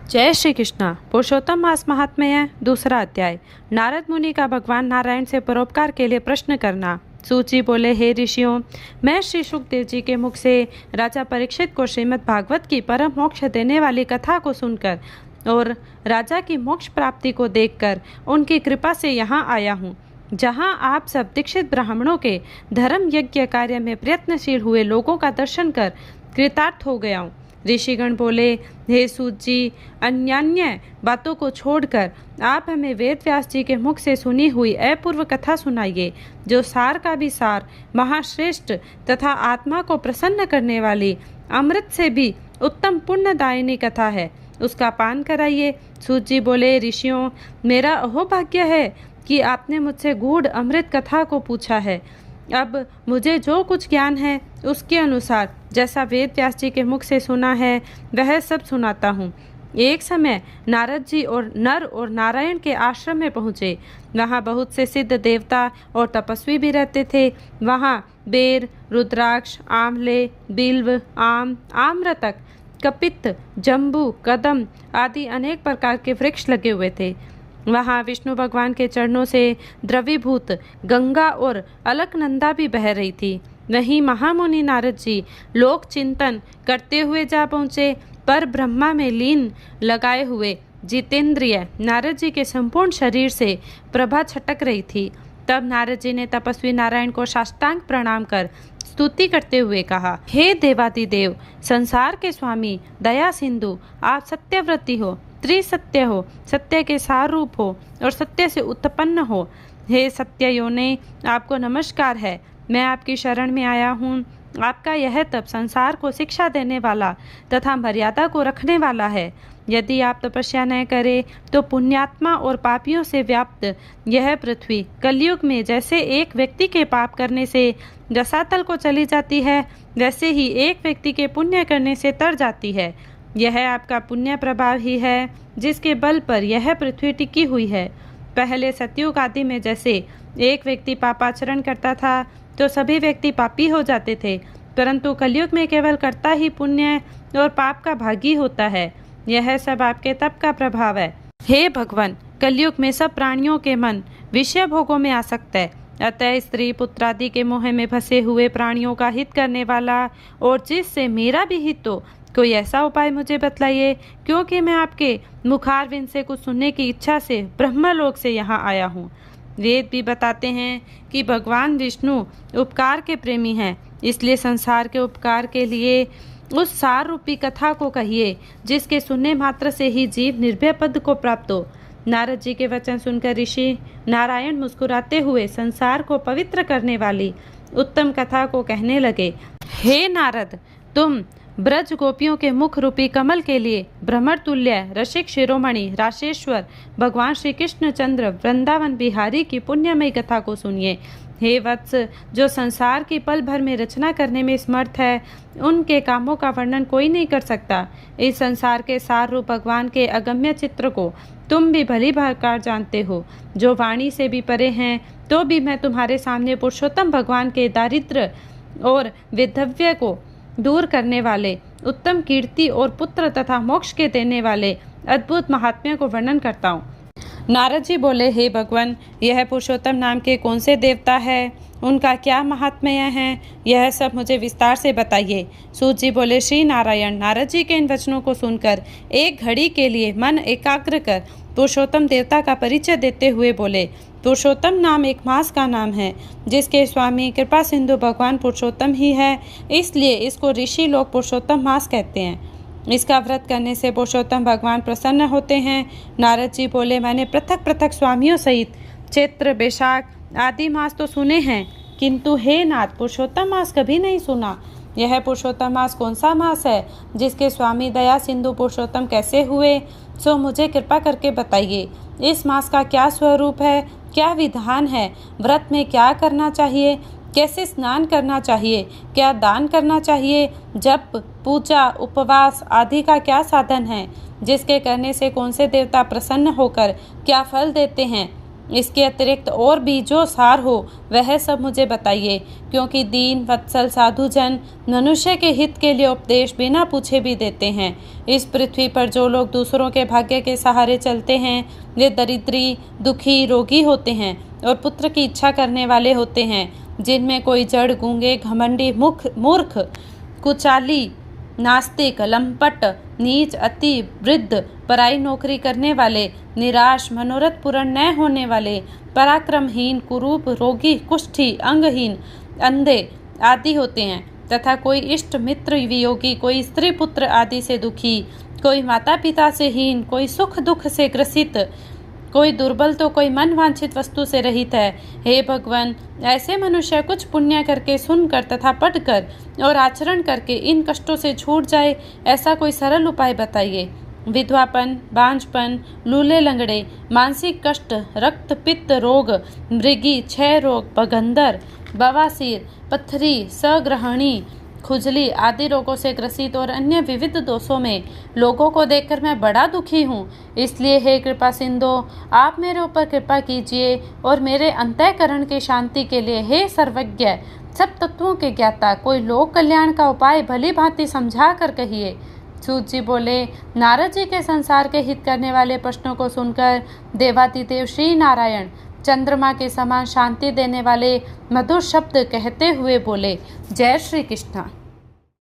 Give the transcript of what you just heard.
जय श्री कृष्णा। पुरुषोत्तम मास महात्म्य दूसरा अध्याय। नारद मुनि का भगवान नारायण से परोपकार के लिए प्रश्न करना। सूची बोले, हे ऋषियों, मैं श्री सुखदेव जी के मुख से राजा परीक्षित को श्रीमद् भागवत की परम मोक्ष देने वाली कथा को सुनकर और राजा की मोक्ष प्राप्ति को देखकर उनकी कृपा से यहाँ आया हूँ, जहाँ आप सब दीक्षित ब्राह्मणों के धर्म यज्ञ कार्य में प्रयत्नशील हुए लोगों का दर्शन कर कृतार्थ हो गया हूँ। ऋषिगण बोले, हे सूत जी, अन्यान्य बातों को छोड़कर आप हमें वेद व्यास जी के मुख से सुनी हुई अपूर्व कथा सुनाइए, जो सार का भी सार, महाश्रेष्ठ तथा आत्मा को प्रसन्न करने वाली, अमृत से भी उत्तम पुण्यदायिनी कथा है, उसका पान कराइए। सूत जी बोले, ऋषियों, मेरा अहोभाग्य है कि आपने मुझसे गूढ़ अमृत कथा को पूछा है। अब मुझे जो कुछ ज्ञान है उसके अनुसार जैसा वेद व्यास जी के मुख से सुना है वह सब सुनाता हूँ। एक समय नारद जी और नर और नारायण के आश्रम में पहुँचे। वहाँ बहुत से सिद्ध देवता और तपस्वी भी रहते थे। वहाँ बेर, रुद्राक्ष, आंवले, बिल्व, आम, आम्रतक, कपित्त, जम्बू, कदम आदि अनेक प्रकार के वृक्ष लगे हुए थे। वहाँ विष्णु भगवान के चरणों से द्रवीभूत गंगा और अलकनंदा भी बह रही थी। वहीं महामुनि नारद जी लोक चिंतन करते हुए जा पहुँचे। पर ब्रह्मा में लीन लगाए हुए जितेंद्रिय नारद जी के संपूर्ण शरीर से प्रभा छटक रही थी। तब नारद जी ने तपस्वी नारायण को साष्टांग प्रणाम कर स्तुति करते हुए कहा, हे देवादिदेव, संसार के स्वामी, दया सिंधु, आप सत्यव्रती हो, त्रिसत्य हो, सत्य के सार रूप हो और सत्य से उत्पन्न हो। हे सत्य योने, आपको नमस्कार है। मैं आपकी शरण में आया हूँ। आपका यह तप संसार को शिक्षा देने वाला तथा मर्यादा को रखने वाला है। यदि आप तपस्या न करें तो पुण्यात्मा और पापियों से व्याप्त यह पृथ्वी कलयुग में जैसे एक व्यक्ति के पाप करने से रसातल को चली जाती है, वैसे ही एक व्यक्ति के पुण्य करने से तर जाती है। यह आपका पुण्य प्रभाव ही है जिसके बल पर यह पृथ्वी टिकी हुई है। पहले सतयुग आदि में जैसे एक व्यक्ति पापाचरण करता था तो सभी व्यक्ति पापी हो जाते थे, परंतु कलयुग में केवल कर्ता ही पुण्य और पाप का भागी होता है। यह सब आपके तप का प्रभाव है। हे भगवान, कलयुग में सब प्राणियों के मन विषय भोगों में आसक्त है। अतः स्त्री पुत्र आदि के मोह में फंसे हुए प्राणियों का हित करने वाला और जिससे मेरा भी हित हो, कोई ऐसा उपाय मुझे बतलाइए, क्योंकि मैं आपके मुखारविंद से कुछ सुनने की इच्छा से ब्रह्मलोक से यहाँ आया हूँ। वेद भी बताते हैं कि भगवान विष्णु उपकार के प्रेमी हैं, इसलिए संसार के उपकार के लिए उस सार रूपी कथा को कहिए जिसके सुनने मात्र से ही जीव निर्भय पद को प्राप्त हो। नारद जी के वचन सुनकर ऋषि नारायण मुस्कुराते हुए संसार को पवित्र करने वाली उत्तम कथा को कहने लगे। हे नारद, तुम ब्रज गोपियों के मुख रूपी कमल के लिए भ्रमर तुल्य रसिक शिरोमणि राशेश्वर भगवान श्री कृष्ण चंद्र वृंदावन बिहारी की पुण्यमयी कथा को सुनिए। हे वत्स, जो संसार की पल भर में रचना करने में समर्थ है, उनके कामों का वर्णन कोई नहीं कर सकता। इस संसार के सार रूप भगवान के अगम्य चित्र को तुम भी भली भांति जानते हो। जो वाणी से भी परे हैं, तो भी मैं तुम्हारे सामने पुरुषोत्तम भगवान के दारिद्र्य और विधव्य को दूर करने वाले, उत्तम कीर्ति और पुत्र तथा मोक्ष के देने वाले अद्भुत महात्म्य को वर्णन करता हूँ। नारद जी बोले, हे भगवान, यह पुरुषोत्तम नाम के कौन से देवता है, उनका क्या महात्म्य है, यह सब मुझे विस्तार से बताइए। सूत जी बोले, श्री नारायण नारद जी के इन वचनों को सुनकर एक घड़ी के लिए मन एकाग्र कर पुरुषोत्तम देवता का परिचय देते हुए बोले, पुरुषोत्तम नाम एक मास का नाम है जिसके स्वामी कृपा सिंधु भगवान पुरुषोत्तम ही है, इसलिए इसको ऋषि लोग पुरुषोत्तम मास कहते हैं। इसका व्रत करने से पुरुषोत्तम भगवान प्रसन्न होते हैं। नारद जी बोले, मैंने पृथक पृथक स्वामियों सहित चैत्र, बैशाख आदि मास तो सुने हैं, किंतु हे नाथ, पुरुषोत्तम मास कभी नहीं सुना। यह पुरुषोत्तम मास कौन सा मास है जिसके स्वामी दया सिंधु पुरुषोत्तम कैसे हुए, सो मुझे कृपा करके बताइए। इस मास का क्या स्वरूप है, क्या विधान है, व्रत में क्या करना चाहिए, कैसे स्नान करना चाहिए, क्या दान करना चाहिए, जप, पूजा, उपवास आदि का क्या साधन है, जिसके करने से कौन से देवता प्रसन्न होकर क्या फल देते हैं, इसके अतिरिक्त और भी जो सार हो वह सब मुझे बताइए, क्योंकि दीन वत्सल साधुजन मनुष्य के हित के लिए उपदेश बिना पूछे भी देते हैं। इस पृथ्वी पर जो लोग दूसरों के भाग्य के सहारे चलते हैं वे दरिद्री, दुखी, रोगी होते हैं और पुत्र की इच्छा करने वाले होते हैं, जिनमें कोई जड़, गूंगे, घमंडी, मूर्ख, कुचाली, नास्तिक, लंपट, नीच, अति, वृद्ध, पराई नौकरी करने वाले, निराश, मनोरथ पूर्ण न होने वाले, पराक्रमहीन, कुरूप, रोगी, कुष्ठी, अंगहीन, अंधे आदि होते हैं, तथा कोई इष्ट मित्र वियोगी, कोई स्त्री पुत्र आदि से दुखी, कोई माता पिता से हीन, कोई सुख दुख से ग्रसित, कोई दुर्बल तो कोई मन वांछित वस्तु से रहित है। हे भगवान, ऐसे मनुष्य कुछ पुण्य करके, सुनकर तथा पढ़कर और आचरण करके इन कष्टों से छूट जाए, ऐसा कोई सरल उपाय बताइए। विधवापन, बांझपन, लूले लंगड़े, मानसिक कष्ट, रक्त पित्त रोग, मृगी, क्षय रोग, बगंदर, बवासीर, पथरी, सग्रहणी, खुजली आदि रोगों से ग्रसित और अन्य विविध दोषों में लोगों को देखकर मैं बड़ा दुखी हूँ। इसलिए हे कृपा सिंधु, आप मेरे ऊपर कृपा कीजिए और मेरे अंतःकरण की शांति के लिए हे सर्वज्ञ, सब तत्वों के ज्ञाता, कोई लोक कल्याण का उपाय भली भांति समझा कर कहिए। सूत जी बोले, नारद जी के संसार के हित करने वाले प्रश्नों को सुनकर देवादिदेव श्री नारायण चंद्रमा के समान शांति देने वाले मधुर शब्द कहते हुए बोले, जय श्री कृष्ण।